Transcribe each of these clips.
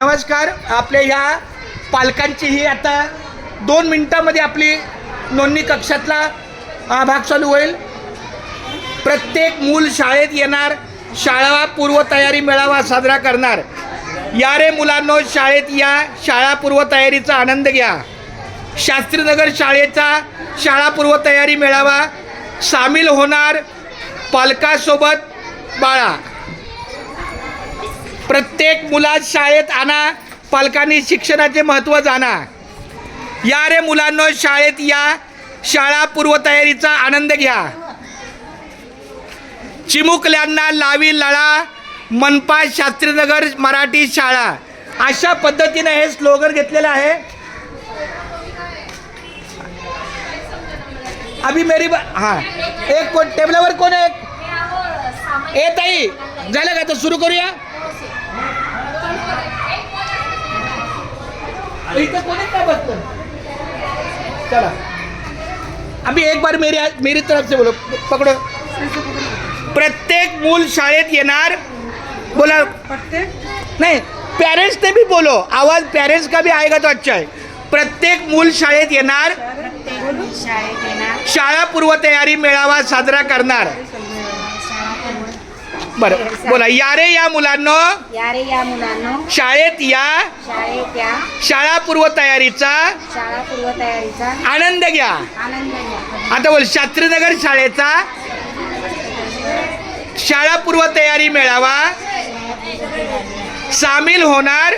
नमस्कार. आपल्या ह्या पालकांची ही आता 2 मिनिटांमध्ये आपली नोंदणी कक्षातला भाग चालू होईल. प्रत्येक मूल शाळेत येणार, शाळा पूर्वतयारी मेळावा साजरा करणार. या रे मुलांनो, शाळेत या, शाळा पूर्वतयारीचा आनंद घ्या. शास्त्रीनगर शाळेचा शाळा पूर्वतयारी मेळावा सामील होणार पालकासोबत बाळा. प्रत्येक मुलास शाळेत आणा, पालकांनी शिक्षणाचे महत्त्व जाणा. या रे मुलांनो, शाळेत या, शाळा पूर्वतयारीचा आनंद घ्या. चिमुकल्यांना लावी लळा, मनपा शास्त्रीनगर मराठी शाळा. अशा पद्धतीने हे स्लोगन घेतलेलं आहे. अभी मेरी हां, एक कोण टेबलावर कोण आहे? ए ताई, झालं का? तर सुरू करूया. इथं कोणी काय बसतं? चला, अभी एक बार मेरी तरफ से बोलो, पकड़ो. प्रत्येक मूल शाळेत येणार. बोला. प्रत्येक नहीं, पेरेंट्स ने भी बोलो. आवाज पेरेंट्स का भी आएगा तो अच्छा है. प्रत्येक मूल शाळेत येणार, शाळा पूर्वतयारी मेळावा साजरा करणार. बरं, बोला. या रे या मुलांनो, शाळेत या, शाळा पूर्वतयारीचा आनंद घ्या. आता बोल. शास्त्रीनगर शाळेचा शाळा पूर्वतयारी मेळावा सामील होणार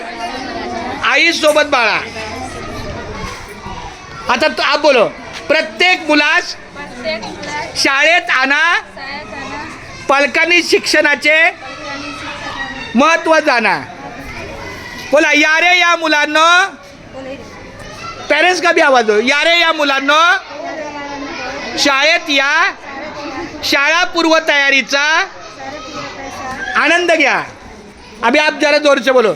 आई सोबत बाळा. आता तो आप बोलो. प्रत्येक मुलास शाळेत आणा, पालकांनी शिक्षणाचे महत्त्व जाणा. बोला. या रे या मुलांनो, पेरेंट्स का भी आवाज हो. या रे या मुलांनो, शाळेत या, शाळा पूर्वतयारीचा आनंद घ्या. अभी आप जरा जोर से बोलो.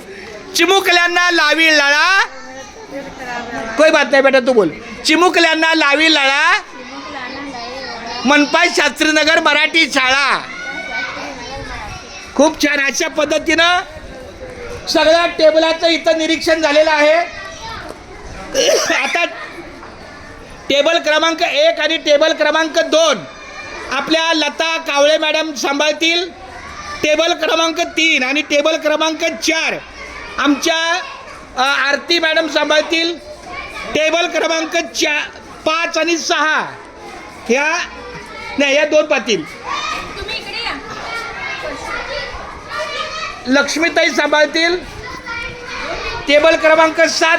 चिमुकल्यांना लावी लळा. कोई बात नाही बेटा, तू बोल. चिमुकल्यांना लावी लळा, मनपा शास्त्रीनगर मराठी शाळा. खूप छान. अशा पद्धतीनं सगळ्या टेबलाचं इथं निरीक्षण झालेलं आहे. आता टेबल क्रमांक 1 आणि टेबल क्रमांक 2 आपल्या लता कावळे मॅडम सांभाळतील. टेबल क्रमांक 3 आणि टेबल क्रमांक 4 आमच्या आरती मॅडम सांभाळतील. टेबल क्रमांक 5 आणि 6 ह्या नाही, या 2 पातील लक्ष्मीताई सांभाळतील. टेबल क्रमांक 7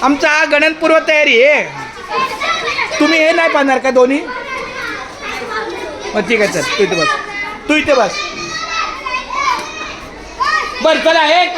आमचा हा गणनपूर्व तयारी आहे. तुम्ही हे नाही पाहणार का दोन्ही? ठीक आहे, चल तू इथे बस, तू इथे बस. बरं चला. एक